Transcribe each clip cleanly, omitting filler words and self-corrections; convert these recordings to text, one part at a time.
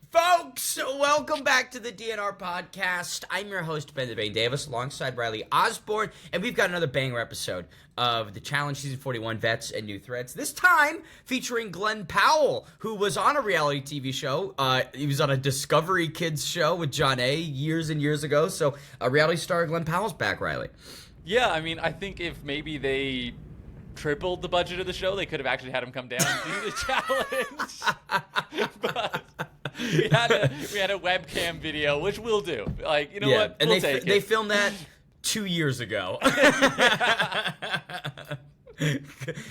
Folks, welcome back to the DNR podcast. I'm your host, Ben the Bane Davis, alongside Riley Osborne, and we've got another banger episode of the Challenge Season 41 Vets and New Threats. This time featuring Glenn Powell, who was on a reality TV show. He was on a Discovery Kids show with John A. years and years ago. So, a reality star Glenn Powell's back, Riley. Yeah, I mean, I think if maybe they tripled the budget of the show, they could have actually had him come down and do the challenge. But we had a webcam video, which we'll do. Like, you know what? And we'll take they it. filmed that 2 years ago.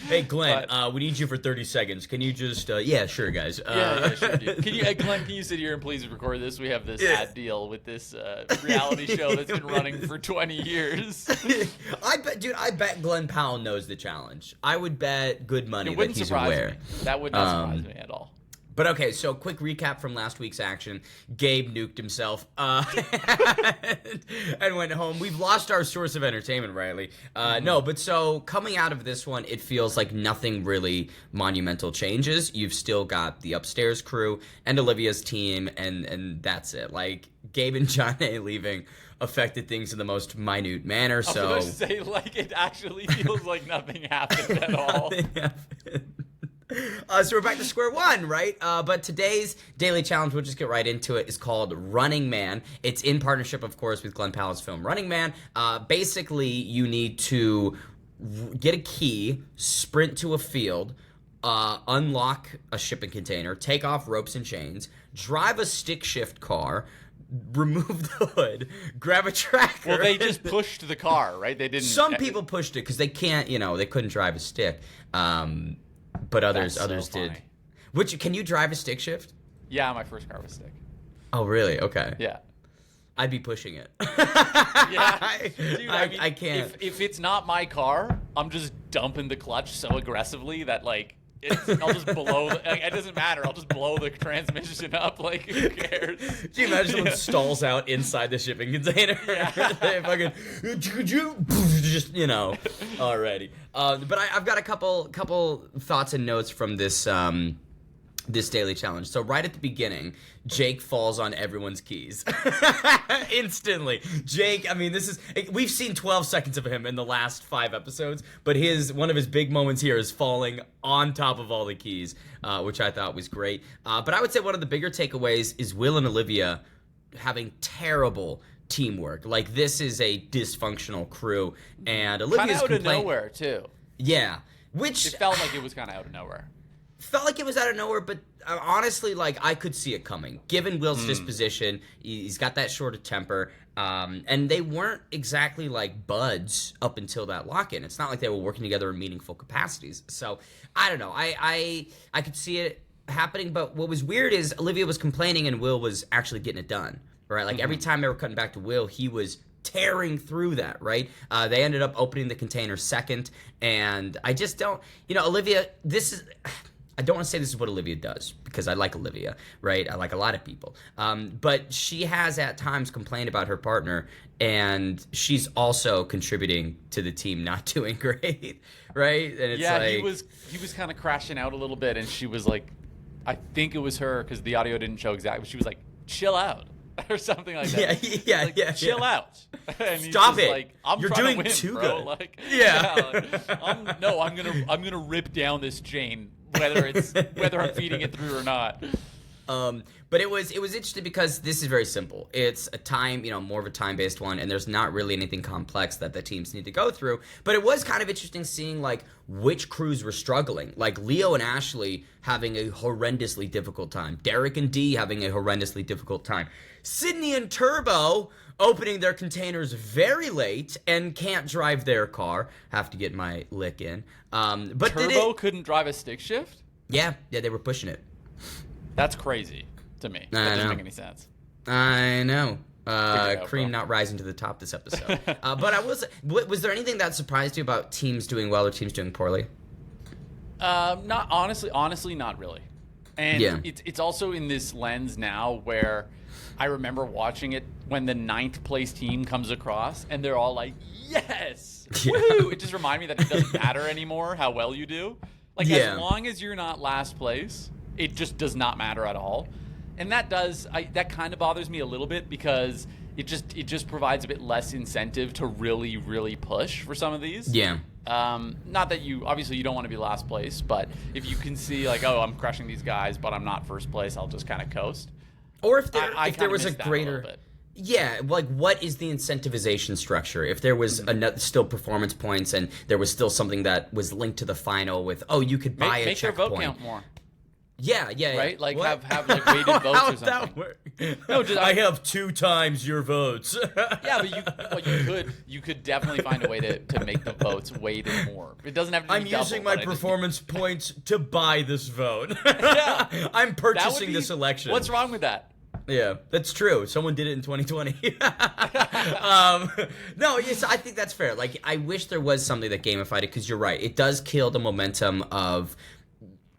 Hey, Glenn, we need you for 30 seconds. Can you just, yeah, sure, guys. Yeah, sure, dude. Glenn, can you sit here and please record this? We have this ad deal with this reality show that's been running for 20 years. I bet Glenn Powell knows the challenge. I would bet good money that he's aware. Me. That would not surprise me at all. But okay, so quick recap from last week's action. Gabe nuked himself and went home. We've lost our source of entertainment, Riley. No, but so coming out of this one, it feels like nothing really monumental changes. You've still got the upstairs crew and Olivia's team, and that's it. Like, Gabe and John A. leaving affected things in the most minute manner. So I was going to say, like, it actually feels like nothing happened at all. So we're back to square one, right? But today's daily challenge, we'll just get right into it, is called Running Man. It's in partnership, of course, with Glenn Powell's film Running Man. Basically, you need to get a key, sprint to a field, unlock a shipping container, take off ropes and chains, drive a stick shift car, remove the hood, grab a tracker. Well, they just pushed the car, right? They didn't. Some people pushed it because they can't, they couldn't drive a stick. But others did. Which, can you drive a stick shift? Yeah, my first car was stick. Oh, really? Okay. Yeah. I'd be pushing it. Yeah. Dude, I can't. If it's not my car, I'm just dumping the clutch so aggressively that, like, I'll just blow. It doesn't matter. I'll just blow the transmission up. Like, who cares? Can you imagine someone stalls out inside the shipping container? Yeah. They fucking, could you just, already. But I've got a couple thoughts and notes from this this daily challenge. So right at the beginning, Jake falls on everyone's keys. Instantly. Jake, I mean, we've seen 12 seconds of him in the last 5 episodes, but one of his big moments here is falling on top of all the keys, which I thought was great. But I would say one of the bigger takeaways is Will and Olivia having terrible teamwork. Like, this is a dysfunctional crew, and Olivia's kind of out of nowhere, too. Yeah. Which it felt like it was kind of out of nowhere. Felt like it was out of nowhere, but honestly, like, I could see it coming. Given Will's disposition, he's got that short of temper, and they weren't exactly, like, buds up until that lock-in. It's not like they were working together in meaningful capacities. So, I don't know. I could see it happening, but what was weird is Olivia was complaining and Will was actually getting it done, right? Like, every time they were cutting back to Will, he was tearing through that, right? They ended up opening the container second, and I just don't, Olivia, I don't want to say this is what Olivia does, because I like Olivia, right? I like a lot of people. But she has at times complained about her partner, and she's also contributing to the team not doing great, right? And it's he was kind of crashing out a little bit, and she was like, I think it was her, because the audio didn't show exactly, but she was like, chill out. Or something like that. Chill out. And Stop it. Like, You're doing too good. Like, yeah. I'm gonna rip down this chain, whether I'm feeding it through or not. But it was interesting because this is very simple. It's a time, more of a time-based one, and there's not really anything complex that the teams need to go through. But it was kind of interesting seeing, like, which crews were struggling. Like, Leo and Ashley having a horrendously difficult time. Derrick and Dee having a horrendously difficult time. Sydney and Turbo opening their containers very late and can't drive their car. Have to get my lick in. But Turbo couldn't drive a stick shift? Yeah, they were pushing it. That's crazy to me. That doesn't make any sense. I know. Cream not rising to the top this episode. But I was there anything that surprised you about teams doing well or teams doing poorly? Not honestly, not really. And it's also in this lens now where I remember watching it when the 9th place team comes across and they're all like, yes, woohoo! It just reminded me that it doesn't matter anymore how well you do. Like, as long as you're not last place, it just does not matter at all. And that that kind of bothers me a little bit because it just provides a bit less incentive to really, really push for some of these. Yeah. Not that you don't want to be last place, but if you can see like, oh, I'm crushing these guys, but I'm not first place, I'll just kind of coast. Or if there was a greater, yeah, like what is the incentivization structure? If there was still performance points and there was still something that was linked to the final with, oh, you could buy a checkpoint. Make your vote count more. Yeah. Right? Like have like weighted votes or something. That work? No, I have 2 times your votes. Yeah, but you could definitely find a way to make the votes weighted more. It doesn't have to be I'm double, using my performance points to buy this vote. Yeah. I'm purchasing this election. What's wrong with that? Yeah, that's true. Someone did it in 2020. No, yes, I think that's fair. Like, I wish there was something that gamified it, because you're right. It does kill the momentum of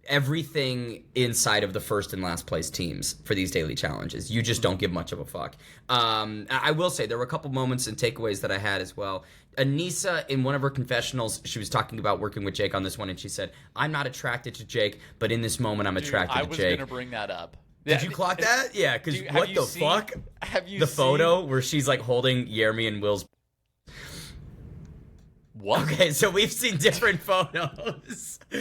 everything inside of the first and last place teams for these daily challenges. You just don't give much of a fuck. I will say there were a couple moments and takeaways that I had as well. Anissa, in one of her confessionals, she was talking about working with Jake on this one, and she said, I'm not attracted to Jake, but in this moment I'm attracted to Jake. I was going to bring that up. Did you clock that? Yeah, because what the fuck? Have you the seen photo where she's like holding Jeremy and Will's... What? Okay, so we've seen different photos. No,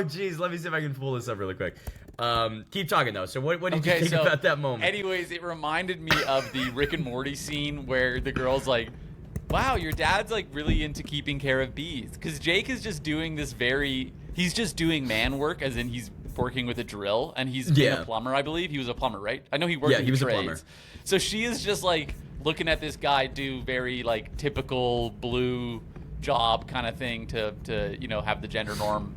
jeez, let me see if I can pull this up really quick. Keep talking though. So what did you think about that moment? Anyways, it reminded me of the Rick and Morty scene where the girl's like, wow, your dad's like really into keeping care of bees. Because Jake is just doing he's just doing man work, as in he's working with a drill, and he's been a plumber, I believe. He was a plumber, right? I know he worked in he was trades. a plumber. So she is just like looking at this guy do very like typical blue job kind of thing to have the gender norm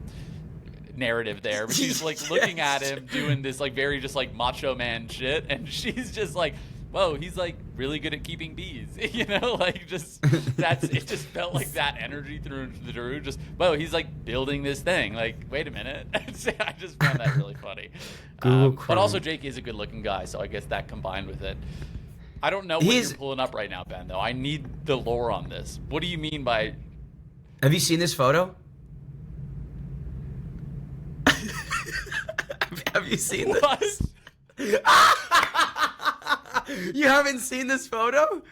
narrative there. But she's like looking at him doing this like very just like macho man shit, and she's just like, whoa, he's like really good at keeping bees, like just it just felt like that energy through the Drew. Just, whoa, he's like building this thing. Like, wait a minute. I just found that really funny. But also Jake is a good looking guy, so I guess that combined with it. I don't know what you're pulling up right now, Ben, though. I need the lore on this. What do you mean by... Have you seen this photo? Have you seen this? You haven't seen this photo?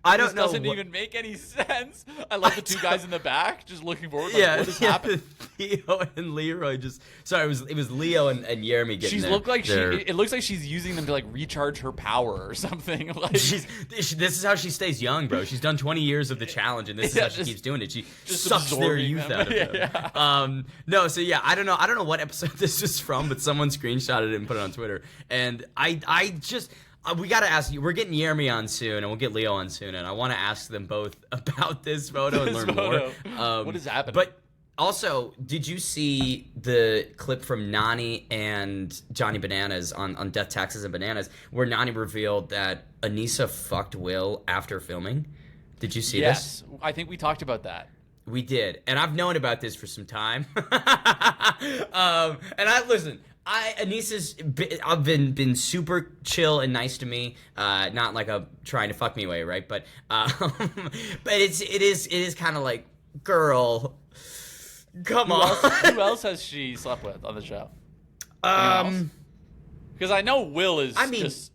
I don't know. This doesn't even make any sense. I love the two guys in the back just looking forward. Like, what has happened? Theo and Leroy just... Sorry, it was Leo and Jeremy getting it looks like she's using them to like recharge her power or something. Like this is how she stays young, bro. She's done 20 years of the challenge, and this is how she keeps doing it. She sucks their youth out of them. Yeah. No, so yeah, I don't know what episode this is from, but someone screenshotted it and put it on Twitter, and I just... we got to ask you. We're getting Jeremy on soon, and we'll get Leo on soon, and I want to ask them both about this photo and learn more. What is happening? But also, did you see the clip from Nani and Johnny Bananas on Death, Taxes, and Bananas, where Nani revealed that Anissa fucked Will after filming? Did you see this? Yes, I think we talked about that. We did, and I've known about this for some time. Listen. Anissa's been super chill and nice to me, not like a trying to fuck me way, right? But it is kind of like, girl, come on. Who else has she slept with on the show? Because I know Will is. I mean, just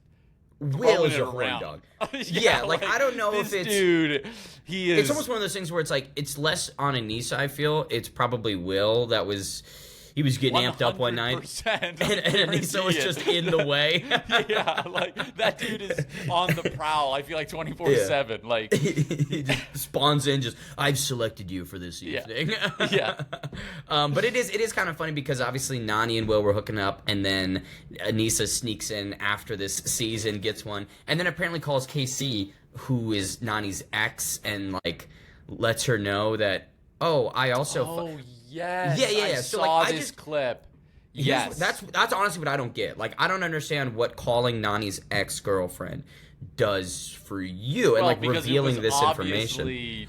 Will is a horn dog. Yeah, like I don't know if it's dude. He is. It's almost one of those things where it's like it's less on Anissa. I feel it's probably Will that was. He was getting amped up one night, and Anissa was just in the way. Yeah, like that dude is on the prowl. I feel like 24/7. Like he just spawns in. Just I've selected you for this evening. Yeah. But it is kind of funny because obviously Nani and Will were hooking up, and then Anissa sneaks in after this season, gets one, and then apparently calls KC, who is Nani's ex, and like lets her know that I also. Yes. Yeah. I saw this clip. Yes. That's honestly what I don't get. Like, I don't understand what calling Nani's ex-girlfriend does for you, and like revealing this information.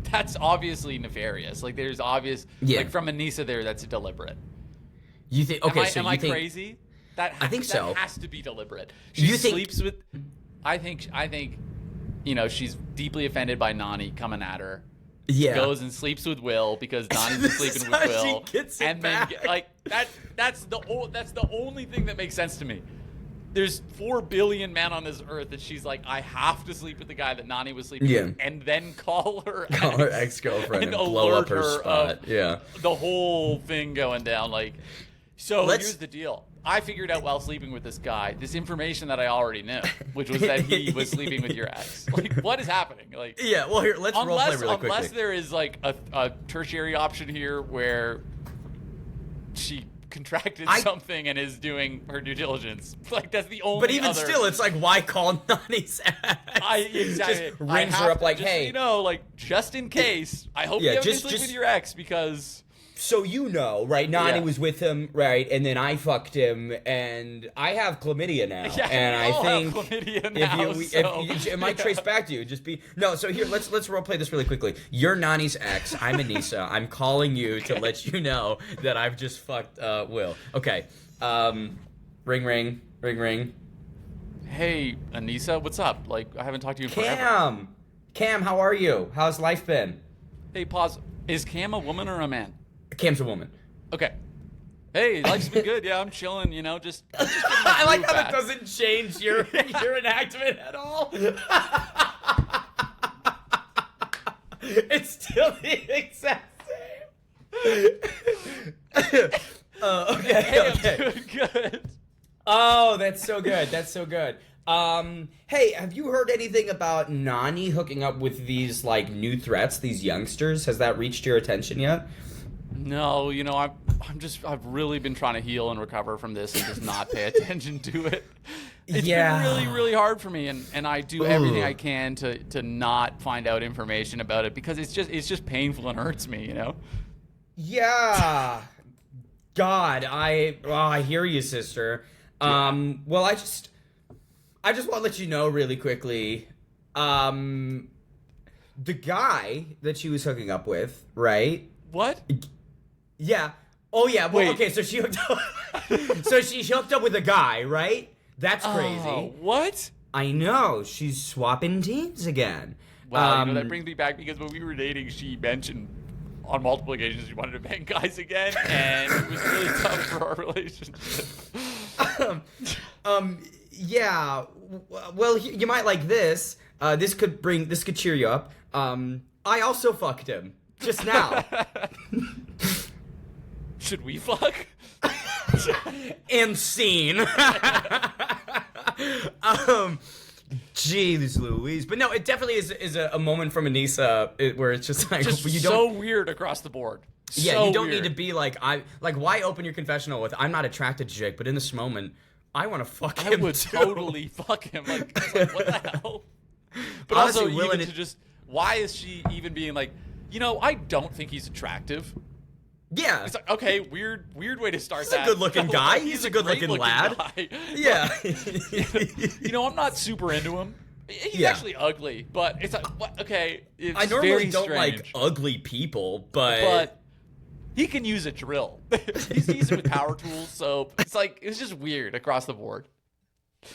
That's obviously nefarious. Like, there's obvious. Like from Anissa, that's deliberate. You think? Okay, am I crazy? I think so. That has to be deliberate. She sleeps with. I think. She's deeply offended by Nani coming at her. Yeah. goes and sleeps with Will because Nani's been sleeping with Will. She gets it and then back. that's the only thing that makes sense to me. There's 4 billion men on this earth that she's like, I have to sleep with the guy that Nani was sleeping with, and then call her ex-girlfriend and blow up her spot. Yeah. The whole thing going down. Like, so here's the deal. I figured out while sleeping with this guy this information that I already knew, which was that he was sleeping with your ex. Like, what is happening? Like, yeah. Well, here, let's roleplay really quickly. Unless there is like a tertiary option here where she contracted something and is doing her due diligence. Like, that's the only. But even still, it's like, why call Nani's ex? Exactly. Just rings her up like, just, hey, you know, like, just in case. I hope you haven't been sleeping with your ex because. So you know, right? Nani was with him, right? And then I fucked him, and I have chlamydia now. Yeah, and I think have chlamydia now, if it might trace back to you, just be no. So here, let's roleplay this really quickly. You're Nani's ex. I'm Anissa. I'm calling you to let you know that I've just fucked Will. Okay. Ring, ring, ring, ring. Hey, Anissa, what's up? Like, I haven't talked to you in forever. Cam, how are you? How's life been? Hey, pause. Is Cam a woman or a man? Cam's a woman. Okay. Hey, life's been good. Yeah, I'm chilling, you know, just I like how that doesn't change your enactment at all. It's still the exact same. Okay, hey, okay. I'm doing good. Oh, that's so good. That's so good. Hey, have you heard anything about Nani hooking up with these, like, new threats, these youngsters? Has that reached your attention yet? No, you know, I've really been trying to heal and recover from this and just not pay attention to it. It's been really, really hard for me, and I do everything I can to not find out information about it because it's just painful and hurts me, you know? Yeah. God, I hear you, sister. Well, I just want to let you know really quickly, the guy that she was hooking up with, right? What? Yeah. Oh yeah. Well, Wait. okay. So she hooked up. So she hooked up with a guy, right? That's crazy. Oh, what? I know. She's swapping teams again. Wow. You know, that brings me back because when we were dating, she mentioned on multiple occasions she wanted to bang guys again, and it was really tough for our relationship. Yeah. Well, you might like this. This could cheer you up. I also fucked him just now. Should we fuck? And scene. Jeez Louise. But no, it definitely is a moment from Anissa where it's just like you don't, so weird across the board. Yeah, so you don't weird. need to be like why open your confessional with I'm not attracted to Jake, but in this moment I want to fuck him. I would totally fuck him. Like what the hell? But honestly, also even to just why is she even being like, you know, I don't think he's attractive. Yeah. It's like, okay, weird way to start He's that. a good-looking guy. He's a good-looking lad. Guy. Yeah. You know, I'm not super into him. He's actually ugly, but it's like, what? Okay. It's I normally very don't strange. like ugly people, but he can use a drill. He's decent with power tools, so it's just weird across the board.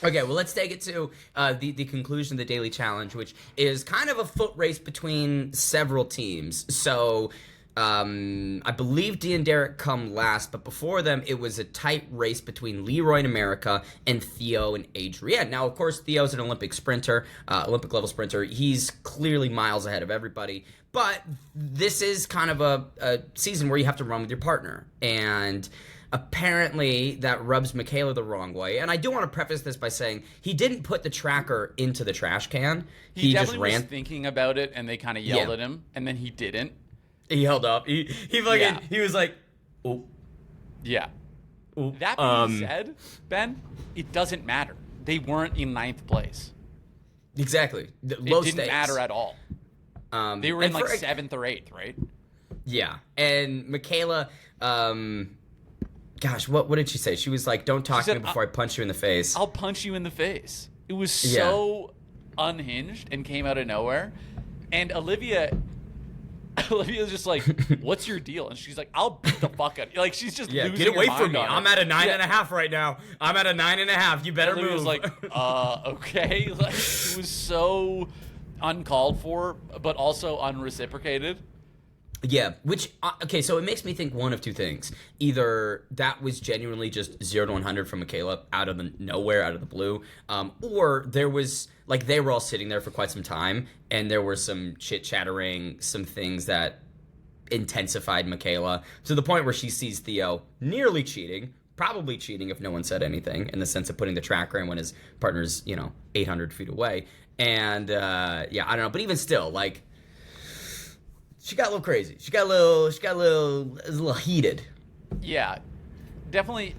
Okay, well, let's take it to the conclusion of the daily challenge, which is kind of a foot race between several teams. So I believe Dee and Derrick come last, but before them, it was a tight race between Leroy in America and Theo and Adrienne. Now, of course, Theo's an Olympic sprinter, Olympic-level sprinter. He's clearly miles ahead of everybody. But this is kind of a season where you have to run with your partner. And apparently that rubs Michaela the wrong way. And I do want to preface this by saying he didn't put the tracker into the trash can. He just definitely ran. was thinking about it, and they kind of yelled at him, and then he didn't. He held up. He was like, oh. Yeah. Oh. That being said, Ben, it doesn't matter. They weren't in 9th place. Exactly. It Low didn't stakes. matter at all. They were in like 7th or 8th, right? Yeah. And Michaela, gosh, what did she say? She was like, don't talk to me before I punch you in the face. I'll punch you in the face. It was so unhinged and came out of nowhere. And Olivia's just like, what's your deal? And she's like, I'll beat the fuck out of you. Like, she's just losing get away her from me. mind I'm at a 9.5 right now. I'm at a 9.5. You better Olivia's move. like, okay. Like, it was so uncalled for, but also unreciprocated. Yeah, which, okay, so it makes me think one of two things. Either that was genuinely just 0 to 100 from Michaela out of the nowhere, out of the blue, or there was, like, they were all sitting there for quite some time, and there were some chit-chattering, some things that intensified Michaela to the point where she sees Theo nearly cheating, probably cheating if no one said anything, in the sense of putting the tracker in when his partner's, 800 feet away. And, yeah, I don't know, but even still, like, she got a little crazy. She got a little heated. Yeah, definitely.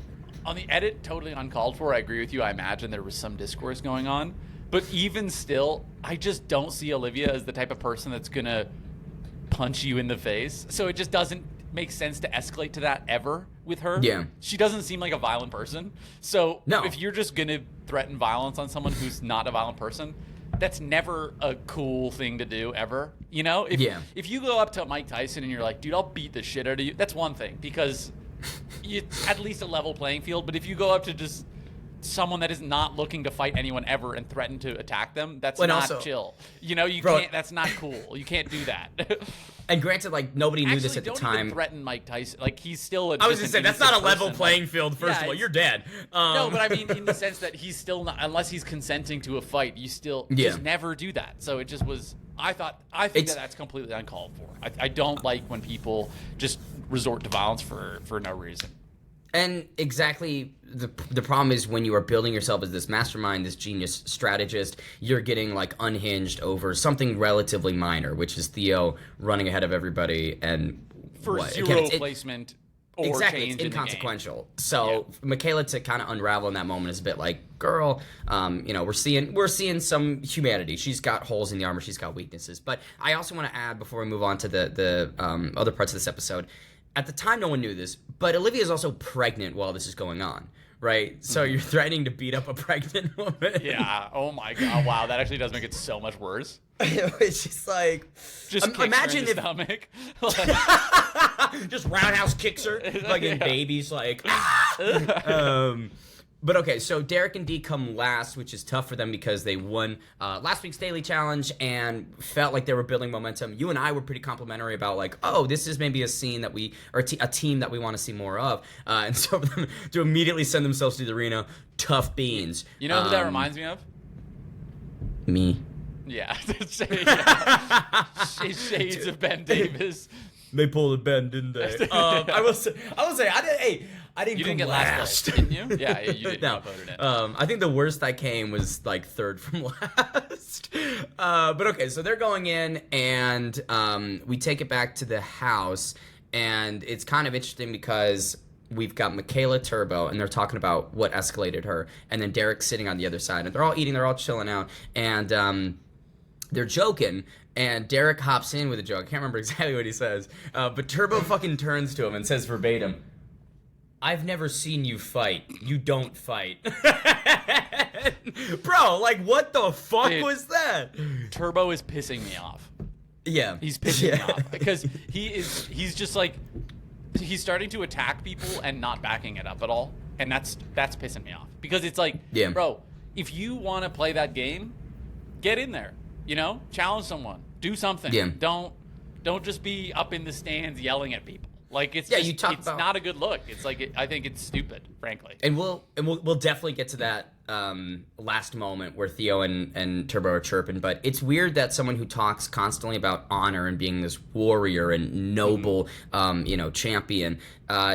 On the edit, totally uncalled for. I agree with you. I imagine there was some discourse going on. But even still, I just don't see Olivia as the type of person that's going to punch you in the face. So it just doesn't make sense to escalate to that ever with her. Yeah. She doesn't seem like a violent person. So no. If you're just going to threaten violence on someone who's not a violent person, that's never a cool thing to do, ever. If you go up to Mike Tyson and you're like, dude, I'll beat the shit out of you, that's one thing, because it's at least a level playing field. But if you go up to just someone that is not looking to fight anyone ever and threaten to attack them, that's not also chill. Can't. That's not cool. You can't do that. And granted, like, nobody knew this at the time. Don't even threaten Mike Tyson. Like, he's still I was going to say, that's not a level playing field, first of all. You're dead. No, but I mean, in the sense that he's still not, unless he's consenting to a fight, you still just never do that. So it just was, I think that's completely uncalled for. I don't like when people just resort to violence for no reason. And exactly, the problem is when you are building yourself as this mastermind, this genius strategist, you're getting, like, unhinged over something relatively minor, which is Theo running ahead of everybody and for zero placement or exactly, change it's inconsequential. In the game. So Michaela to kind of unravel in that moment is a bit like, girl, we're seeing some humanity. She's got holes in the armor. She's got weaknesses. But I also want to add, before we move on to the other parts of this episode, at the time, no one knew this, but Olivia is also pregnant while this is going on, right? So you're threatening to beat up a pregnant woman. Yeah. Oh my God. Wow. That actually does make it so much worse. It's just like, imagine if stomach. Just roundhouse kicks her, fucking babies, like. But okay, so Derrick and Dee come last, which is tough for them because they won last week's daily challenge and felt like they were building momentum. You and I were pretty complimentary about, like, oh, this is maybe a scene that a team that we want to see more of. And so for them to immediately send themselves to the arena, tough beans. You know who that reminds me of? Me. Yeah. Shades of Ben Davis. They pulled a Ben, didn't they? I will say, I didn't. You didn't get last place, didn't you? Yeah, you didn't. No. Voted in. I think the worst I came was like third from last. But okay, so they're going in, and we take it back to the house, and it's kind of interesting because we've got Michaela, Turbo, and they're talking about what escalated her, and then Derrick's sitting on the other side, and they're all eating, they're all chilling out, and they're joking. And Derrick hops in with a joke. I can't remember exactly what he says. But Turbo fucking turns to him and says verbatim, "I've never seen you fight. You don't fight." Bro, like, what the fuck was that? Turbo is pissing me off. Yeah. He's pissing me off. Because he's just like, he's starting to attack people and not backing it up at all. And that's pissing me off. Because it's like, bro, if you want to play that game, get in there. Challenge someone. Do something. Yeah. Don't just be up in the stands yelling at people. Like, it's not a good look. It's like, I think it's stupid, frankly. And we'll definitely get to that last moment where Theo and Turbo are chirping, but it's weird that someone who talks constantly about honor and being this warrior and noble, champion,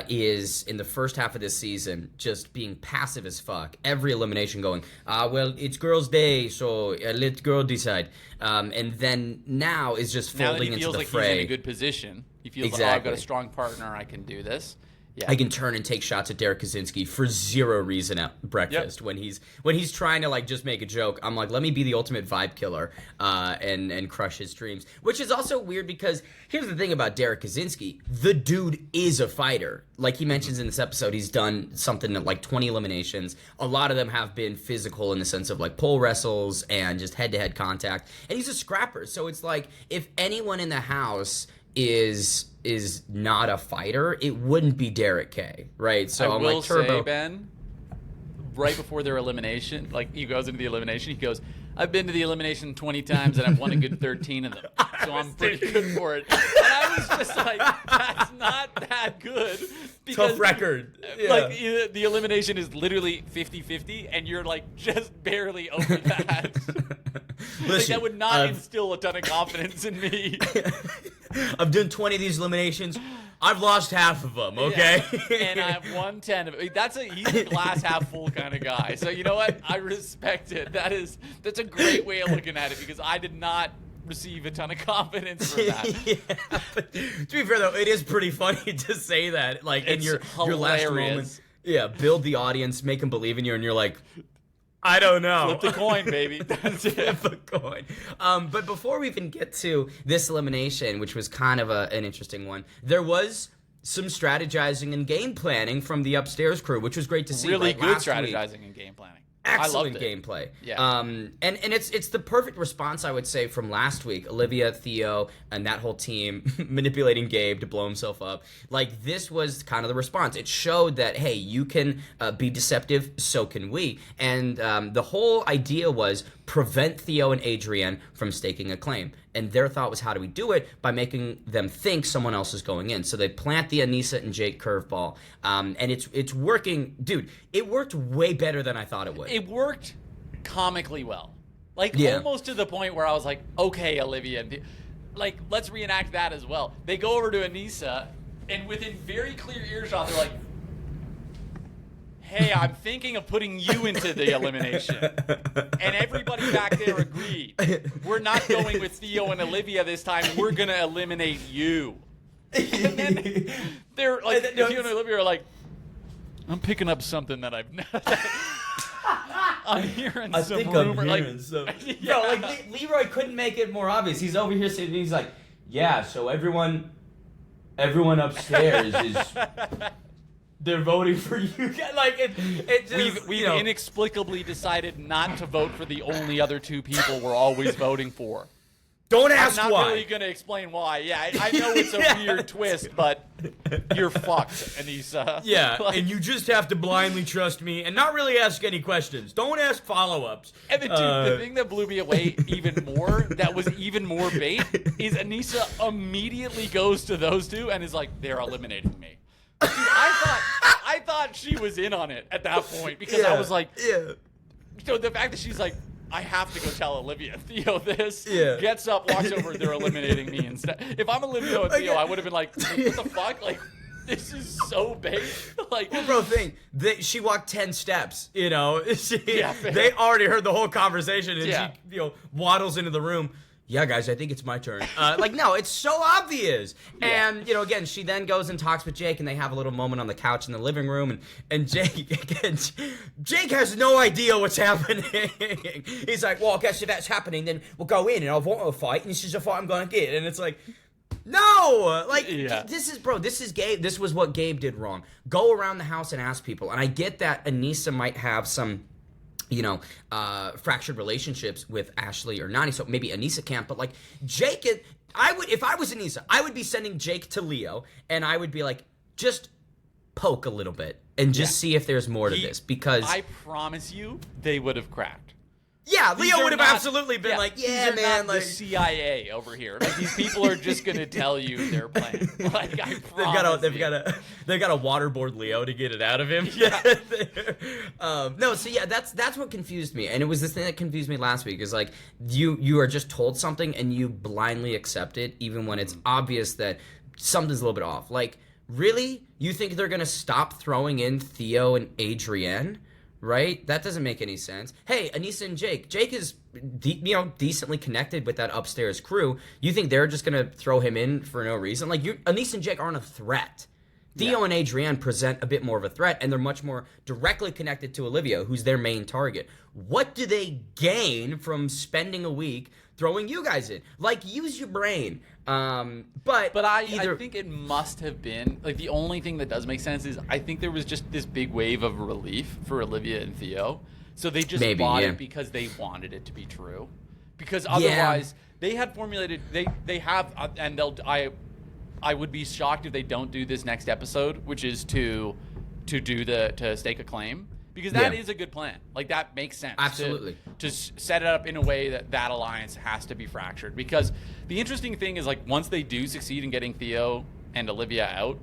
is in the first half of this season just being passive as fuck. Every elimination going, well, it's girls' day, so let girl decide. And then now is just folding into the fray. Now that he feels like he's in a good position, he feels like, I've got a strong partner, I can do this. Yeah. I can turn and take shots at Derrick Kaczynski for zero reason at breakfast. When he's trying to, like, just make a joke. I'm like, let me be the ultimate vibe killer and crush his dreams. Which is also weird because here's the thing about Derrick Kaczynski. The dude is a fighter. Like he mentions in this episode, he's done something like 20 eliminations. A lot of them have been physical in the sense of, like, pole wrestles and just head-to-head contact. And he's a scrapper. So it's like, if anyone in the house is not a fighter, it wouldn't be Derrick K, right? So I'm like, Turbo. Say, Ben, right before their elimination, like, he goes into the elimination, he goes, I've been to the elimination 20 times and I've won a good 13 of them. So I'm pretty good for it. And I was just like, that's not that good. Because, tough record. Yeah. Like, the elimination is literally 50-50, and you're, like, just barely over that. Listen, like, that would not instill a ton of confidence in me. I've done 20 of these eliminations. I've lost half of them, okay? Yeah. And I've won 10 of it. He's a glass half full kind of guy. So you know what? I respect it. That's a great way of looking at it, because I did not receive a ton of confidence from that. Yeah, but to be fair though, it is pretty funny to say that, like, in your last moment. Yeah, build the audience, make them believe in you, and you're like, I don't know. Flip the coin, baby. That's it. Flip a coin. But before we even get to this elimination, which was kind of an interesting one, there was some strategizing and game planning from the upstairs crew, which was great to see. Really like, good strategizing and game planning. Excellent gameplay. Yeah. And it's the perfect response, I would say, from last week. Olivia, Theo, and that whole team manipulating Gabe to blow himself up. Like, this was kind of the response. It showed that, hey, you can be deceptive, so can we. And the whole idea was prevent Theo and Adrienne from staking a claim. And their thought was, how do we do it? By making them think someone else is going in. So they plant the Aneesa and Jake curveball. And it's working. Dude, it worked way better than I thought it would. It worked comically well. Like, almost to the point where I was like, okay, Olivia, like, let's reenact that as well. They go over to Aneesa, and within very clear earshot, they're like, hey, I'm thinking of putting you into the elimination. And everybody back there agreed. We're not going with Theo and Olivia this time. We're going to eliminate you. And then they're like, Theo and Olivia are like, I'm picking up something that I've not. I'm hearing some rumor. Yeah. No, like, Leroy couldn't make it more obvious. He's over here sitting, he's like, yeah, so everyone upstairs is... They're voting for you. Like, it just, we've inexplicably decided not to vote for the only other two people we're always voting for. Don't ask why. I'm not really going to explain why. Yeah, I know it's a weird twist, but you're fucked, Aneesa. Yeah, and you just have to blindly trust me and not really ask any questions. Don't ask follow-ups. And the thing that blew me away even more, that was even more bait, is Aneesa immediately goes to those two and is like, they're eliminating me. Dude, I thought she was in on it at that point, because I was like, so the fact that she's like, I have to go tell Olivia and Theo this, gets up, walks over, they're eliminating me instead. If I'm Olivia and Theo, I would have been like, what the fuck? Like, this is so bait. Like, well, bro, she walked 10 steps, you know. Fair. They already heard the whole conversation, and she, waddles into the room. Yeah, guys, I think it's my turn. Like, no, it's so obvious. Yeah. And, again, she then goes and talks with Jake, and they have a little moment on the couch in the living room. And Jake has no idea what's happening. He's like, well, I guess if that's happening, then we'll go in, and I'll want a fight, and this is a fight I'm going to get. And it's like, no! Like, this is Gabe. This was what Gabe did wrong. Go around the house and ask people. And I get that Aneesa might have some... fractured relationships with Ashley or Nani, so maybe Aneesa can't, but like Jake, if I was Aneesa, I would be sending Jake to Leo, and I would be like, just poke a little bit and just see if there's more to this, because I promise you, they would have cracked. Yeah, Leo would have absolutely been like, yeah, these are man, not the CIA over here. Like, these people are just gonna tell you their plan. Like, I promise they've got a waterboard Leo to get it out of him. Yeah. No, so yeah, that's what confused me, and it was this thing that confused me last week. Is like you are just told something and you blindly accept it, even when it's obvious that something's a little bit off. Like, really, you think they're gonna stop throwing in Theo and Adrienne? Right? That doesn't make any sense. Hey, Aneesa and Jake. Jake is, decently connected with that upstairs crew. You think they're just going to throw him in for no reason? Like, Aneesa and Jake aren't a threat. Theo and Adrienne present a bit more of a threat, and they're much more directly connected to Olivia, who's their main target. What do they gain from spending a week throwing you guys in? Like, use your brain. But I think it must have been, like, the only thing that does make sense is I think there was just this big wave of relief for Olivia and Theo. So they just bought it because they wanted it to be true. Because otherwise, they had formulated, they have, and I would be shocked if they don't do this next episode, which is to stake a claim. Because that is a good plan. Like, that makes sense. Absolutely. To set it up in a way that alliance has to be fractured. Because the interesting thing is, like, once they do succeed in getting Theo and Olivia out,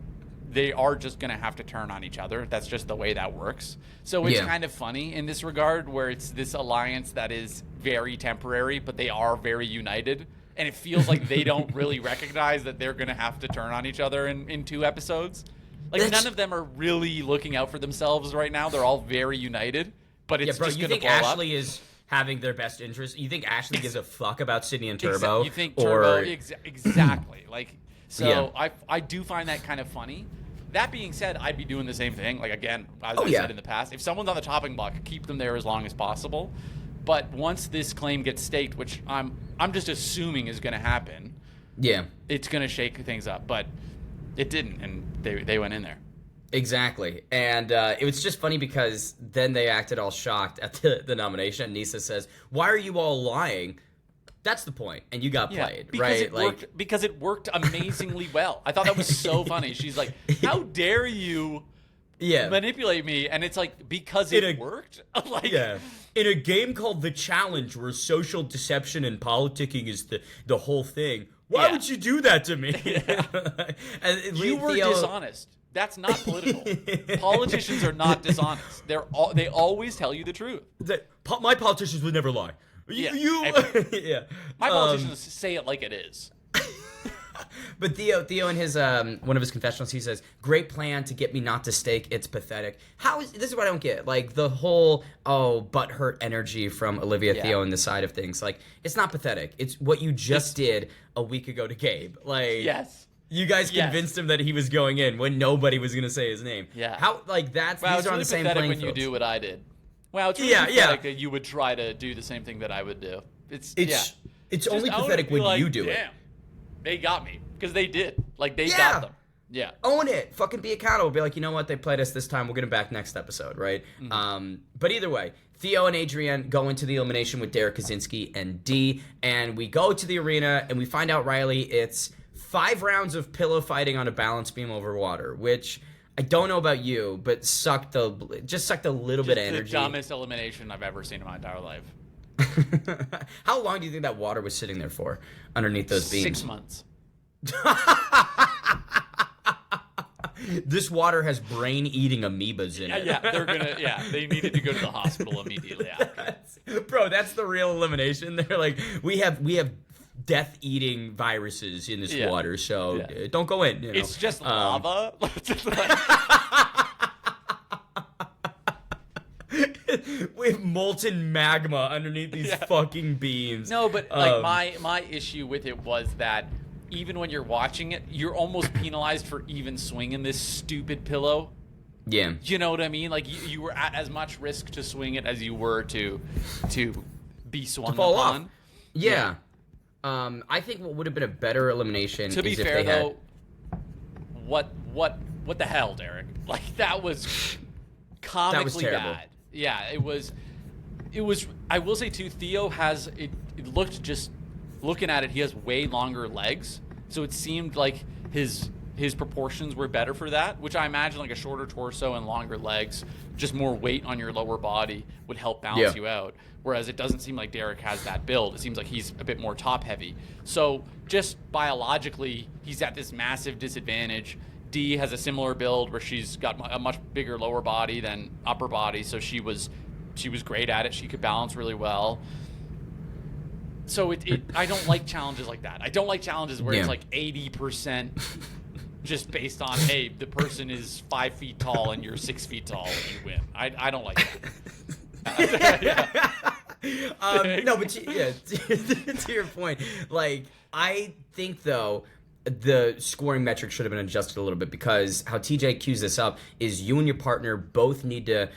they are just going to have to turn on each other. That's just the way that works. So it's kind of funny in this regard, where it's this alliance that is very temporary, but they are very united. And it feels like they don't really recognize that they're going to have to turn on each other in 2 episodes. Like, none of them are really looking out for themselves right now. They're all very united, but it's just going to blow up. You think Ashley is having their best interest? You think Ashley gives a fuck about Sydney and Turbo? You think Turbo? Exactly. Like, so I do find that kind of funny. That being said, I'd be doing the same thing. Like, again, as I said in the past, if someone's on the chopping block, keep them there as long as possible. But once this claim gets staked, which I'm just assuming is going to happen, it's going to shake things up. But it didn't, and they went in there. Exactly. And it was just funny because then they acted all shocked at the nomination. Nisa says, "Why are you all lying?" That's the point. And you got played, right? Because it worked amazingly well. I thought that was so funny. She's like, "How dare you manipulate me?" And it's like, because it worked. Like, in a game called The Challenge, where social deception and politicking is the whole thing, why would you do that to me? And you were dishonest. That's not political. Politicians are not dishonest. They always tell you the truth. My politicians would never lie. My politicians say it like it is. But Theo in his one of his confessionals, he says, "Great plan to get me not to stake. It's pathetic." This is what I don't get. Like, the whole butthurt energy from Olivia Theo and the side of things. Like, it's not pathetic. It's what you just did a week ago to Gabe. Like, you guys convinced him that he was going in when nobody was gonna say his name. Yeah. How, like, these are really on the same playing when field. you do what I did. Wow, it's really pathetic that you would try to do the same thing that I would do. It's only pathetic when you do it. They got me. Because they did. Like, they got them. Yeah. Own it. Fucking be accountable. Be like, you know what? They played us this time. We'll get them back next episode, right? Mm-hmm. But either way, Theo and Adrienne go into the elimination with Derrick, Kaczynski, and D. And we go to the arena, and we find out, Riley, it's 5 rounds of pillow fighting on a balance beam over water, which I don't know about you, but sucked a little bit of energy. The dumbest elimination I've ever seen in my entire life. How long do you think that water was sitting there for underneath those beams? 6 months. This water has brain-eating amoebas in it. They needed to go to the hospital immediately after. Bro, that's the real elimination. They're like, we have death-eating viruses in this water, so don't go in. You know? It's just lava. We have molten magma underneath these fucking beams. No, but like my issue with it was that even when you're watching it, you're almost penalized for even swinging this stupid pillow. Yeah. You know what I mean? Like, you were at as much risk to swing it as you were to be swung to fall upon. Off. Yeah. I think what would have been a better elimination to be is fair, if they had... though, what the hell, Derrick? Like, that was comically bad. Yeah, it was. I will say too, Theo has it looked, just looking at it, he has way longer legs, so it seemed like his proportions were better for that, which I imagine, like, a shorter torso and longer legs, just more weight on your lower body would help balance you out. Whereas it doesn't seem like Derrick has that build. It seems like he's a bit more top heavy. So just biologically, he's at this massive disadvantage. Dee has a similar build where she's got a much bigger lower body than upper body, so she was great at it. She could balance really well. So I don't like challenges like that. I don't like challenges where it's like 80% just based on, hey, the person is 5 feet tall and you're 6 feet tall and you win. I don't like that. No, but to your point, like, I think, though, the scoring metric should have been adjusted a little bit, because how TJ cues this up is you and your partner both need to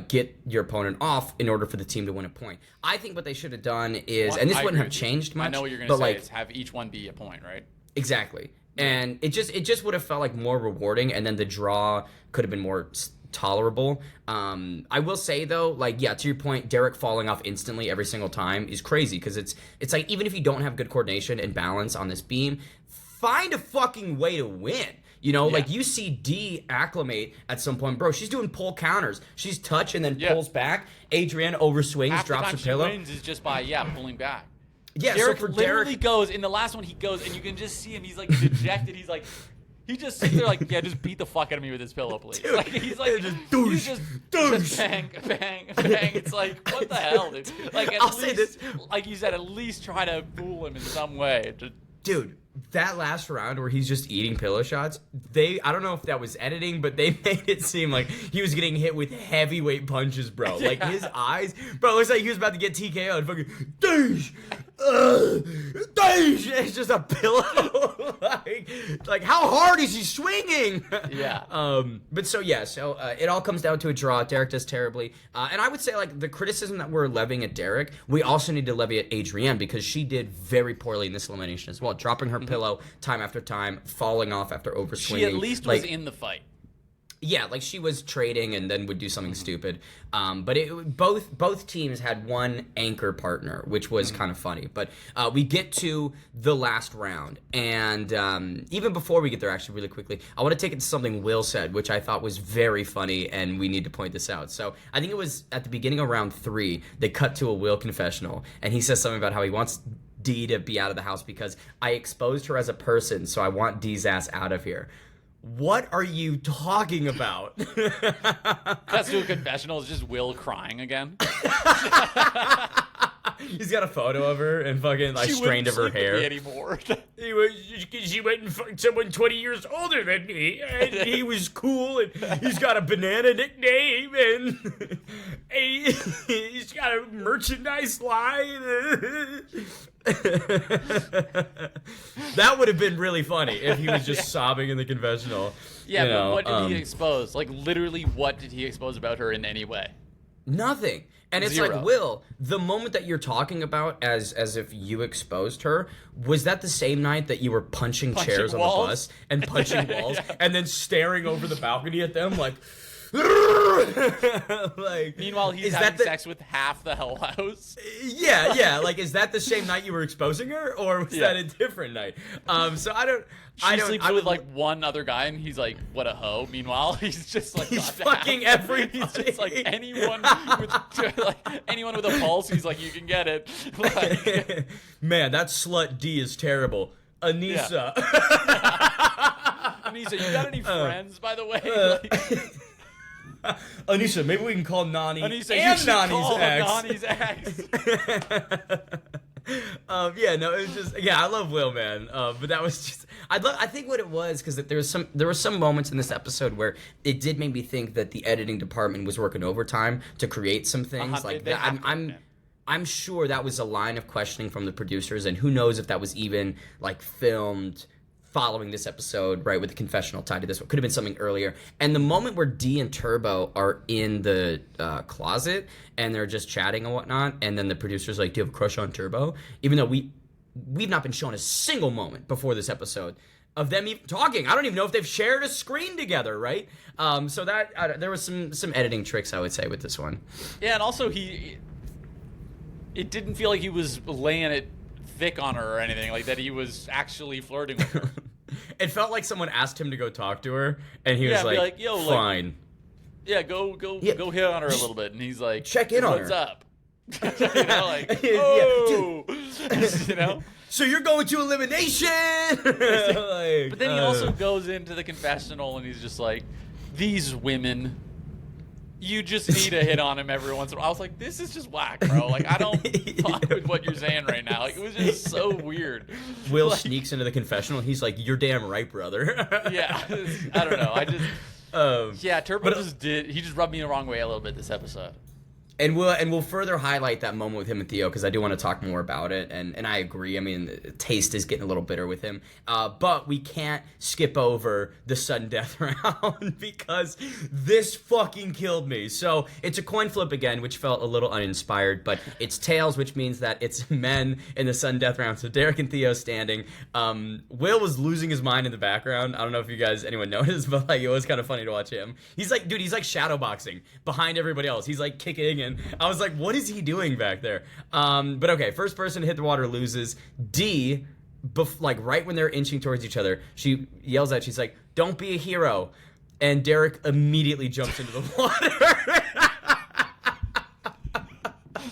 get your opponent off in order for the team to win a point. I think what they should have done is, and this wouldn't have changed much. I know what you're going to say, is have each one be a point, right? Exactly. And it just would have felt like more rewarding, and then the draw could have been more tolerable. I will say, though, like, to your point, Derrick falling off instantly every single time is crazy, because it's like, even if you don't have good coordination and balance on this beam, find a fucking way to win. You know, like you see D acclimate at some point, bro. She's doing pull counters. She's touch and then pulls back. Adrienne overswings, Half drops the her time pillow. she wins is just by pulling back. Yeah, Derrick so for literally Derrick goes in the last one. He goes and you can just see him. He's like dejected. He's like. He just sits there like, just beat the fuck out of me with this pillow, please. Dude, like he's like, just bang, bang, bang. It's like, what the hell, dude? Like, I'll say this. Like you said, at least try to fool him in some way. Dude, that last round where he's just eating pillow shots, I don't know if that was editing, but they made it seem like he was getting hit with heavyweight punches, bro. Yeah. Like, his eyes, bro, it looks like he was about to get TKO'd. Fucking, Deej! Deej! It's just a pillow. like, how hard is he swinging? Yeah. But so it all comes down to a draw. Derrick does terribly. And I would say, like, the criticism that we're levying at Derrick, we also need to levy at Adrienne because she did very poorly in this elimination as well, dropping her pillow time after time, falling off after overswinging. She at least was in the fight. Yeah, like she was trading and then would do something stupid. But both teams had one anchor partner, which was kind of funny. But we get to the last round, and even before we get there, actually, really quickly, I want to take it to something Will said, which I thought was very funny, and we need to point this out. So I think it was at the beginning of round 3, they cut to a Will confessional, and he says something about how he wants D to be out of the house because I exposed her as a person, so I want D's ass out of here. What are you talking about? That's to a confessional. It's just Will crying again. He's got a photo of her and fucking like strained of her hair. Anymore. She went and fucked someone 20 years older than me, and he was cool, and he's got a banana nickname, and he's got a merchandise line. That would have been really funny if he was just sobbing in the confessional. Yeah, but what did he expose? Like, literally, what did he expose about her in any way? Nothing. And it's like, Will, the moment that you're talking about as if you exposed her, was that the same night that you were punching chairs walls? on the bus and punching walls and then staring over the balcony at them like... like, meanwhile, he's having sex with half the Hell House. Yeah. Like, is that the same night you were exposing her, or was that a different night? So She sleeps with like one other guy, and he's like, "What a hoe." Meanwhile, he's just like he's fucking everybody. It's like anyone with a pulse, he's like, "You can get it." Like, man, that slut D is terrible. Anissa. Anissa, you got any friends, by the way? Anissa, maybe we can call Nani Anissa, and Nani's ex. ex. It was just I love Will, man. But that was just I think what it was because there were some moments in this episode where it did make me think that the editing department was working overtime to create some things like that. I'm sure that was a line of questioning from the producers, and who knows if that was even like filmed following this episode, right, with the confessional tied to this one. Could have been something earlier. And the moment where D and Turbo are in the closet and they're just chatting and whatnot, and then the producer's like, do you have a crush on Turbo? Even though we've not been shown a single moment before this episode of them even talking. I don't even know if they've shared a screen together, right? So that there was some editing tricks, I would say, with this one. Yeah, and also it didn't feel like he was laying it thick on her or anything, like that he was actually flirting with her. It felt like someone asked him to go talk to her, and he was like, yo, fine. Go hit on her a little bit, and he's like, check in on her. What's up? You know, like, oh, you know. So you're going to elimination. But then he also goes into the confessional, and he's just like, these women. You just need to hit on him every once in a while. I was like, this is just whack, bro. Like, I don't fuck with what you're saying right now. Like, it was just so weird. Will sneaks into the confessional. He's like, you're damn right, brother. Yeah. I don't know. Turbo he just rubbed me the wrong way a little bit this episode. And we'll further highlight that moment with him and Theo because I do want to talk more about it. And I agree. I mean, the taste is getting a little bitter with him. But we can't skip over the sudden death round because this fucking killed me. So it's a coin flip again, which felt a little uninspired. But it's tails, which means that it's men in the sudden death round. So Derrick and Theo standing. Will was losing his mind in the background. I don't know if anyone noticed, but like it was kind of funny to watch him. He's like shadowboxing behind everybody else. He's like kicking and I was like, what is he doing back there? But okay, first person to hit the water loses. D like right when they're inching towards each other, she yells out, she's like, "Don't be a hero," and Derrick immediately jumps into the water.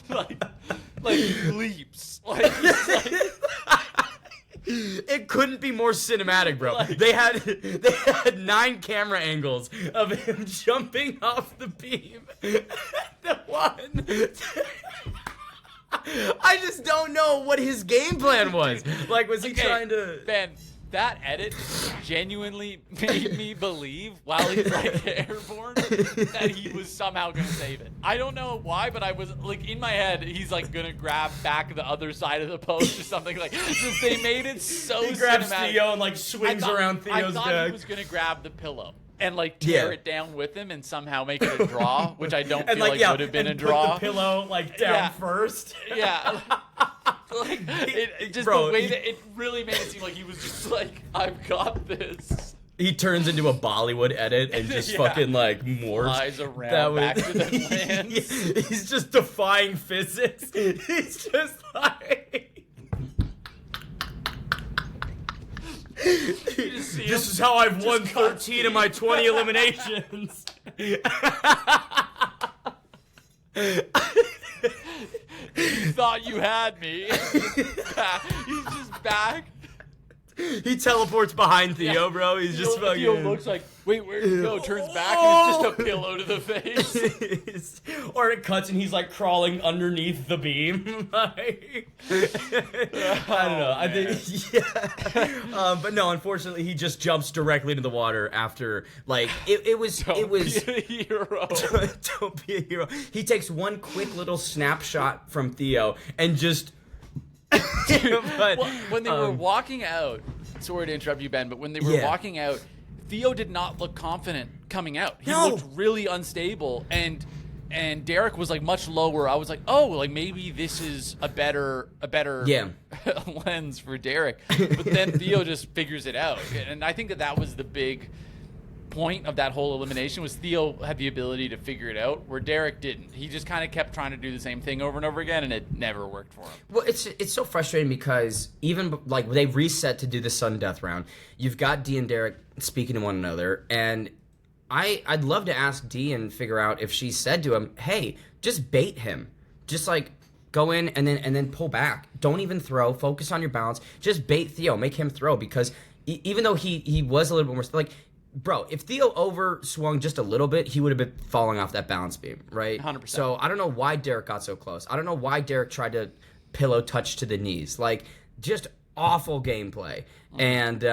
like leaps. Like it couldn't be more cinematic, bro. They had 9 camera angles of him jumping off the beam. The one. I just don't know what his game plan was. Like, was he trying to... Ben, that edit genuinely made me believe while he's like airborne that he was somehow gonna save it. I don't know why, but I was like in my head, he's like gonna grab back the other side of the post or something. Like, since they made it so he grabs cinematic, Theo and like swings around Theo's I thought back. he was gonna grab the pillow and like tear it down with him and somehow make it a draw, which I don't feel like would have been a draw. Put the pillow like down first. Yeah. Like, it just the way that it really made it seem like he was just like, I've got this. He turns into a Bollywood edit and just fucking like morphs. Flies around back to the lands. He's just defying physics. He's just like... This is how I've won 13 of my 20 eliminations. You thought you had me. He's just back. He teleports behind Theo, bro. He's just fucking... Theo looks like, wait, where'd he go? Turns back and it's just a pillow to the face. Or it cuts and he's like crawling underneath the beam. Like, I don't know. I think, yeah. But no, unfortunately, he just jumps directly into the water after, like, it was... Don't be a hero. Don't be a hero. He takes one quick little snapshot from Theo and just... But, when they were walking out, sorry to interrupt you, Ben, but when they were walking out, Theo did not look confident coming out. He looked really unstable, and Derrick was like much lower. I was like, oh, like maybe this is a better lens for Derrick. But then Theo just figures it out, and I think that was the big point of that whole elimination was Theo had the ability to figure it out, where Derrick didn't. He just kind of kept trying to do the same thing over and over again, and it never worked for him. Well, it's so frustrating because even like they reset to do the sudden death round, you've got Dee and Derrick speaking to one another, and I'd love to ask Dee and figure out if she said to him, "Hey, just bait him, just like go in and then pull back. Don't even throw. Focus on your balance. Just bait Theo, make him throw because even though he was a little bit more like." Bro, if Theo overswung just a little bit, he would have been falling off that balance beam, right? 100%. So I don't know why Derrick got so close. I don't know why Derrick tried to pillow touch to the knees. Like, just awful gameplay. And,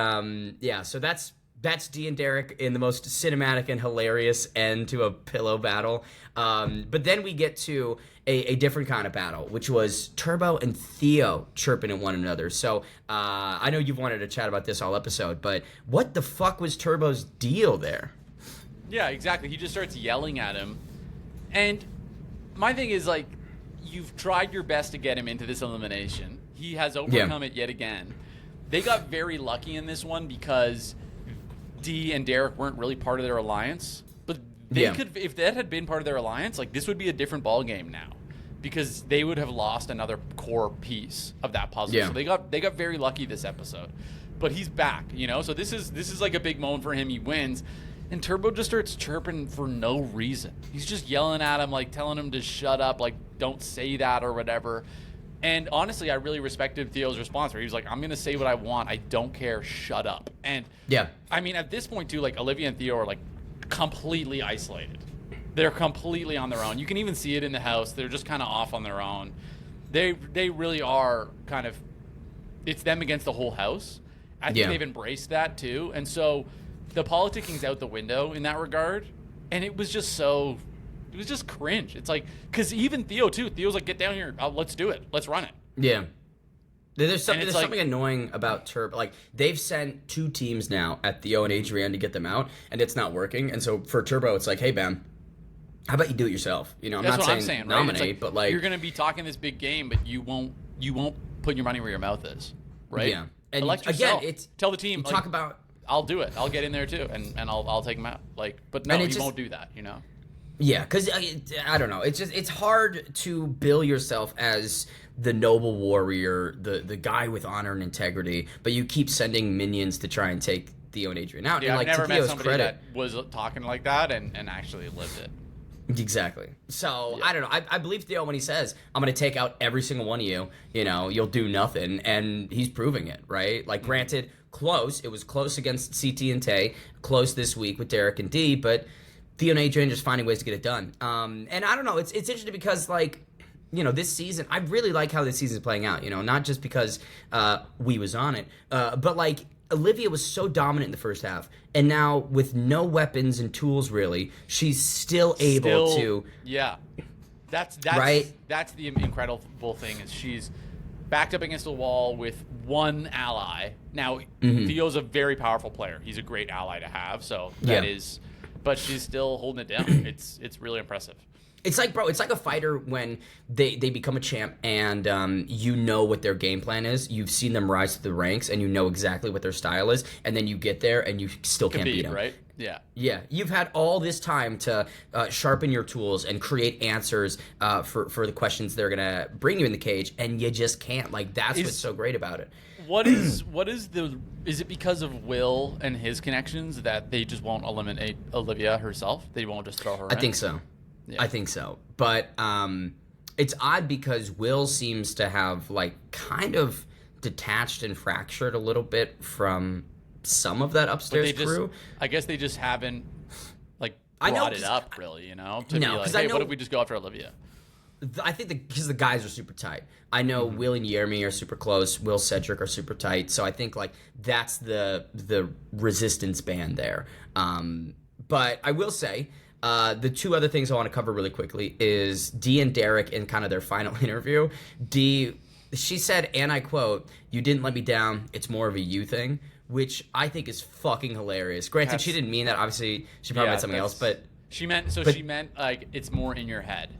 so that's Dee and Derrick in the most cinematic and hilarious end to a pillow battle. But then we get to a different kind of battle, which was Turbo and Theo chirping at one another. So I know you've wanted to chat about this all episode, but what the fuck was Turbo's deal there? Yeah, exactly. He just starts yelling at him. And my thing is, like, you've tried your best to get him into this elimination. He has overcome it yet again. They got very lucky in this one because Dee and Derrick weren't really part of their alliance. But they could, if that had been part of their alliance, like, this would be a different ball game now, because they would have lost another core piece of that puzzle. So they got very lucky this episode. But he's back, you know. So this is like a big moment for him. He wins, and Turbo just starts chirping for no reason. He's just yelling at him, like telling him to shut up, like don't say that or whatever. And honestly, I really respected Theo's response where he was like, I'm going to say what I want. I don't care. Shut up. And I mean, at this point too, like Olivia and Theo are like completely isolated. They're completely on their own. You can even see it in the house. They're just kind of off on their own. They really are kind of, it's them against the whole house. I think they've embraced that too. And so the politicking's out the window in that regard. And it was just cringe. It's like, because even Theo too, Theo's like, get down here. Let's do it. Let's run it. Yeah. There's something annoying about Turbo. Like, they've sent 2 teams now at Theo and Adrienne to get them out, and it's not working. And so for Turbo, it's like, hey, Bam, how about you do it yourself? You know, That's I'm what not I'm saying saying, nominate, right? Like, but like, you're going to be talking this big game, but you won't put your money where your mouth is, right? Yeah. And elect yourself. Again, it's tell the team. Talk about. I'll do it. I'll get in there too, and I'll take him out. Like, but no, he won't do that. You know. Yeah, because I don't know. It's hard to bill yourself as the noble warrior, the guy with honor and integrity, but you keep sending minions to try and take Theo and Adrian out. Yeah, and I've like never to met Theo's somebody credit, that was talking like that and actually lived it. exactly. So Yeah. I don't know. I believe Theo when he says, "I'm going to take out every single one of you." You know, you'll do nothing, and he's proving it, right? Like, granted, close. It was close against CT and Tay. Close this week with Derrick and D, but Theo and Adrian just finding ways to get it done. And I don't know. It's interesting because like, you know, this season, I really like how this season is playing out. You know, not just because we was on it, but like Olivia was so dominant in the first half, and now with no weapons and tools, really, she's still able to. Yeah, that's right. That's the incredible thing is she's backed up against a wall with one ally. Now Theo's a very powerful player. He's a great ally to have. So that is. But she's still holding it down. It's really impressive. It's like, bro, it's like a fighter when they become a champ and you know what their game plan is. You've seen them rise to the ranks and you know exactly what their style is. And then you get there and you still can't beat them. Right? Yeah. Yeah. You've had all this time to sharpen your tools and create answers for the questions they're going to bring you in the cage. And you just can't. Like, that's what's so great about it. Is it because of Will and his connections that they just won't eliminate Olivia herself? They won't just throw her in? I think so. Yeah. I think so. But it's odd because Will seems to have like kind of detached and fractured a little bit from some of that upstairs crew. I guess they just haven't like brought it up really, you know? To no, be like, hey, what if we just go after Olivia? I think because the guys are super tight. I know Will and Yermi are super close. Will, Cedric are super tight. So I think like that's the resistance band there. But I will say the two other things I want to cover really quickly is Dee and Derrick in kind of their final interview. Dee, she said, and I quote, "You didn't let me down. It's more of a you thing," which I think is fucking hilarious. Granted, she didn't mean that. Obviously, she probably meant something else. But she meant like it's more in your head.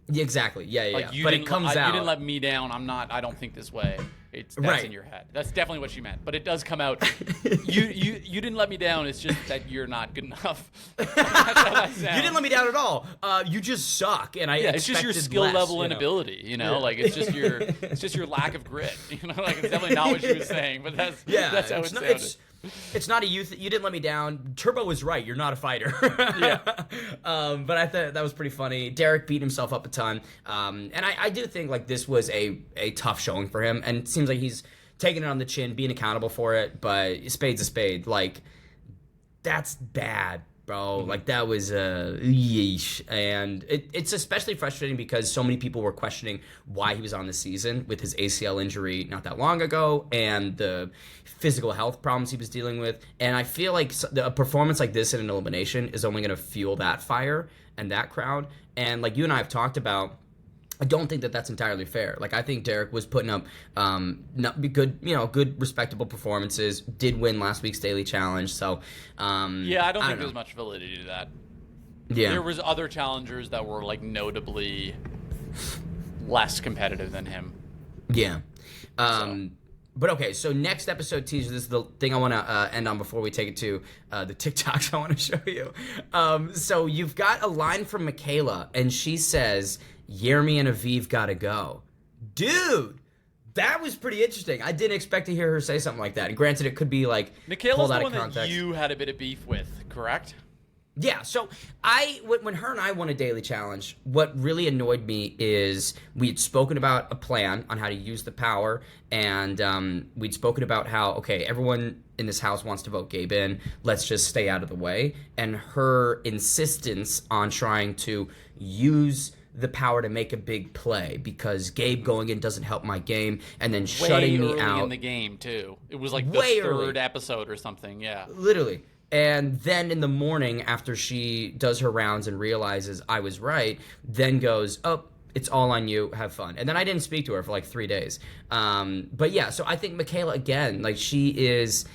Yeah, exactly. Yeah. Like but it comes out. You didn't let me down. I don't think this way. That's in your head. That's definitely what she meant. But it does come out. You didn't let me down. It's just that you're not good enough. That's how that sounds. You didn't let me down at all. You just suck. And it's just your skill level and ability. You know, like it's just your lack of grit. You know, like it's definitely not what she was saying. But that's how it sounded. It's not a you didn't let me down. Turbo was right. You're not a fighter. Yeah. But I thought that was pretty funny. Derrick beat himself up a ton. And I do think like this was a tough showing for him. And it seems like he's taking it on the chin, being accountable for it. But spade's a spade. Like, that's bad, bro. Like, that was yeesh. And it's especially frustrating because so many people were questioning why he was on the season with his ACL injury not that long ago and the physical health problems he was dealing with. And I feel like a performance like this in an elimination is only going to fuel that fire and that crowd. And like you and I have talked about, I don't think that that's entirely fair. Like, I think Derrick was putting up good, respectable performances. Did win last week's daily challenge. So, I don't think there's much validity to that. Yeah, there was other challengers that were like notably less competitive than him. Yeah. But okay, so next episode teaser, this is the thing I want to end on before we take it to the TikToks I want to show you. So you've got a line from Michaela, and she says, "Yermi and Aviv gotta go." Dude, that was pretty interesting. I didn't expect to hear her say something like that. And granted, it could be like Michaela's pulled out the of one context. that you had a bit of beef with, correct? Yeah, so when her and I won a daily challenge, what really annoyed me is we had spoken about a plan on how to use the power, and we'd spoken about how, okay, everyone in this house wants to vote Gabe in, let's just stay out of the way, and her insistence on trying to use the power to make a big play because Gabe going in doesn't help my game, and then shutting me out. Way early in the game, too. It was like the third episode or something, yeah. Literally. And then in the morning, after she does her rounds and realizes I was right, then goes, "Oh, it's all on you. Have fun." And then I didn't speak to her for like 3 days. But yeah, so I think Michaela, again, like she's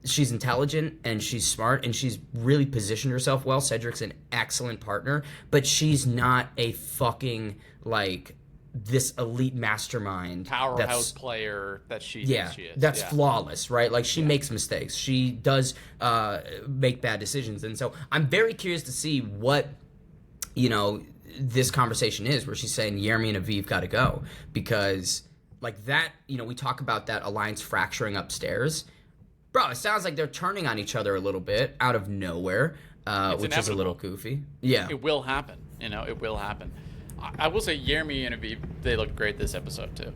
intelligent and she's smart and she's really positioned herself well. Cedric's an excellent partner, but she's not a fucking like this elite mastermind powerhouse player that she thinks she is. That's flawless, right? Like she makes mistakes. She does make bad decisions. And so I'm very curious to see what you know, this conversation is, where she's saying Jeremy and Aviv got to go because like that, you know, we talk about that alliance fracturing upstairs. Bro, it sounds like they're turning on each other a little bit out of nowhere, which is a little goofy. Yeah. It will happen. You know, it will happen. I will say Jeremy and Aviv, they looked great this episode too.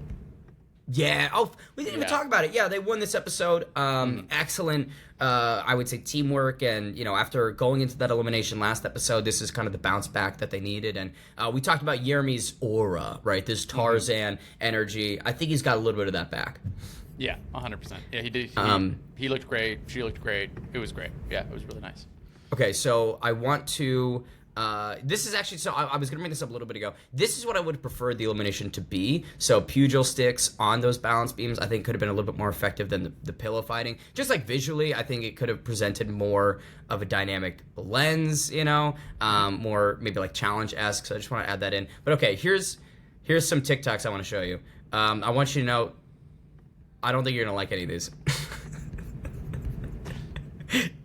Yeah. Oh, we didn't even talk about it. Yeah, they won this episode. Excellent, I would say, teamwork. And, you know, after going into that elimination last episode, this is kind of the bounce back that they needed. And we talked about Jeremy's aura, right? This Tarzan energy. I think he's got a little bit of that back. Yeah, 100%. Yeah, he did. He looked great. She looked great. It was great. Yeah, it was really nice. Okay, so I want to... this is actually, so I was going to bring this up a little bit ago. This is what I would prefer the elimination to be. So pugil sticks on those balance beams, I think could have been a little bit more effective than the pillow fighting. Just like visually, I think it could have presented more of a dynamic lens, you know, more maybe like challenge-esque. So I just want to add that in. But okay, here's some TikToks I want to show you. I want you to know, I don't think you're going to like any of these.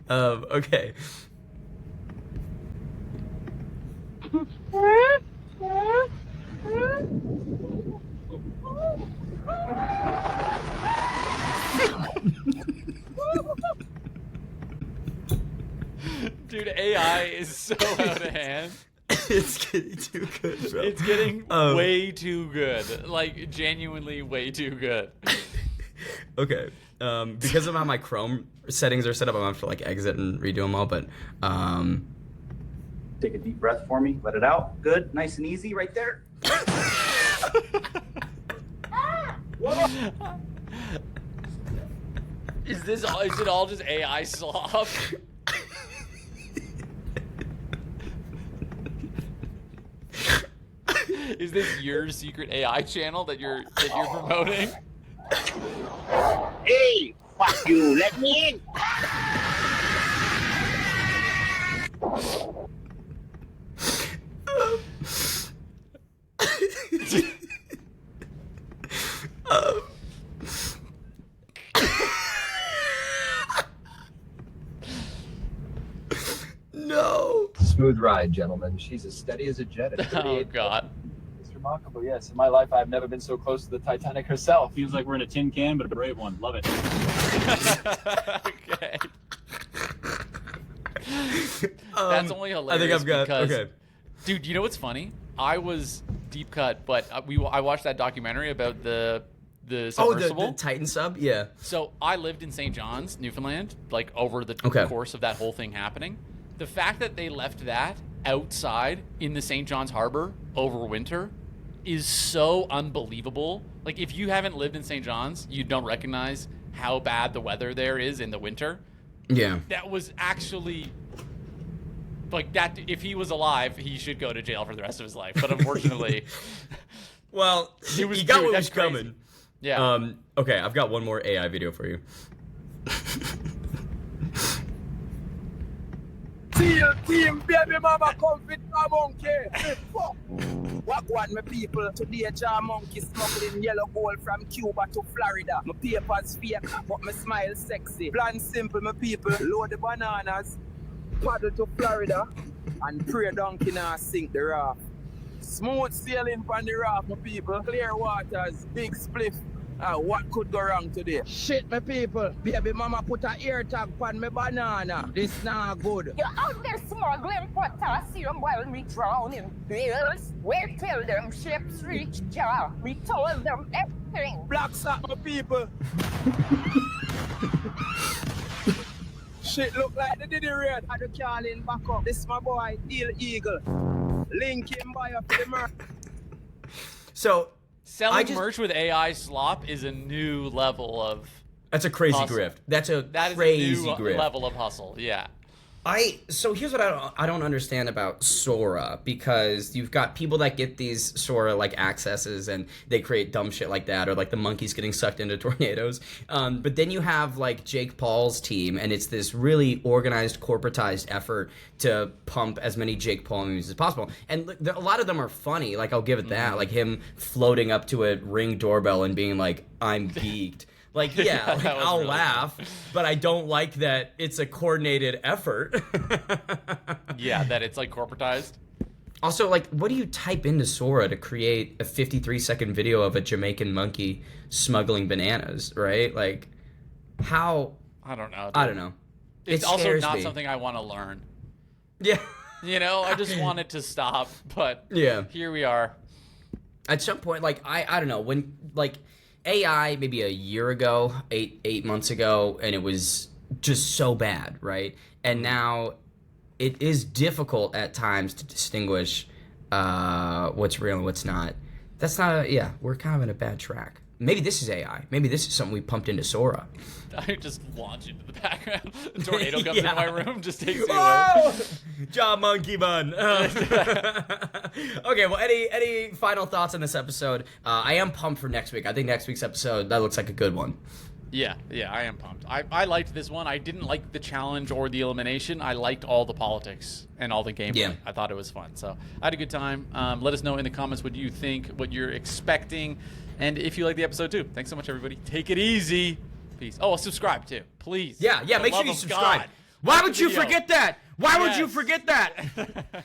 Okay. Dude, AI is so out of hand. It's getting too good, bro. It's getting way too good. Like, genuinely way too good. Okay. Because of how my Chrome settings are set up, I'm going to have to, like, exit and redo them all, but... Take a deep breath for me. Let it out. Good. Nice and easy right there. Is it all just AI slop? Is this your secret AI channel that you're promoting? Hey, fuck you. Let me in. No. Smooth ride, gentlemen. She's as steady as a jet at 38. Oh, God. It's remarkable, yes. In my life, I've never been so close to the Titanic herself. Feels like we're in a tin can, but a brave one. Love it. Okay. That's only hilarious. I think I've got... because, Okay. Dude, you know what's funny? I was deep cut, but I watched that documentary about the submersible. The Titan sub? Yeah. So I lived in St. John's, Newfoundland, like over the course of that whole thing happening. The fact that they left that outside in the St. John's Harbor over winter is so unbelievable. Like, if you haven't lived in St. John's, you don't recognize how bad the weather there is in the winter. Yeah. That was actually... Like, that, if he was alive, he should go to jail for the rest of his life. But unfortunately... Well, he got what was crazy. coming. Yeah. Okay, I've got one more AI video for you. Team, baby mama, come fit a monkey. Fuck. What want my people? Today, jar monkey smuggling yellow gold from Cuba to Florida. My papers fake, but my smile sexy. Plan simple, my people. Load the bananas, paddle to Florida, and pray donkey now sink the raft. Smooth sailing on the raft, my people. Clear waters, big spliff. What could go wrong today? Shit, my people. Baby mama put a ear tag on my banana. This not good. You're out there smuggling potassium while we drown in bills. We till them ships reach jar. We told them everything. Black sock, my people. Shit look like the Diddy Red. I do call in back up. This my boy, Deal Eagle. Link him by up the merch. So... Selling merch with AI slop is a new level of... That's a crazy hustle. grift. That is crazy a new level of hustle, yeah. So here's what I don't understand about Sora, because you've got people that get these Sora like accesses and they create dumb shit like that, or like the monkeys getting sucked into tornadoes. But then you have like Jake Paul's team, and it's this really organized, corporatized effort to pump as many Jake Paul movies as possible. And a lot of them are funny. Like, I'll give it that. Like him floating up to a Ring doorbell and being like, "I'm geeked." Like, yeah, like, I'll really laugh, but I don't like that it's a coordinated effort. Yeah, that it's like corporatized. Also, like, what do you type into Sora to create a 53-second video of a Jamaican monkey smuggling bananas, right? Like, how? I don't know. Dude. I don't know. It's It also scares not me. something I want to learn. Yeah. You know, I just want it to stop, but Yeah. here we are. At some point, like, I don't know, when, like, AI maybe a year ago, eight months ago, and it was just so bad, right? And now it is difficult at times to distinguish what's real and what's not. That's not we're kind of in a bad track. Maybe this is AI. Maybe this is something we pumped into Sora. I just launch into the background. A tornado comes Yeah. into my room, just takes you away. Whoa! Jaw monkey bun. Okay, well, any final thoughts on this episode? I am pumped for next week. I think next week's episode, that looks like a good one. Yeah, I am pumped. I liked this one. I didn't like the challenge or the elimination. I liked all the politics and all the gameplay. Yeah. I thought it was fun. So I had a good time. Let us know in the comments what you think, what you're expecting, and if you like the episode too. Thanks so much, everybody. Take it easy. Peace. Oh, subscribe too, please. Yeah, For the make sure love you of subscribe. God. Why Like would the you video. forget that? Why would you Yes. forget that?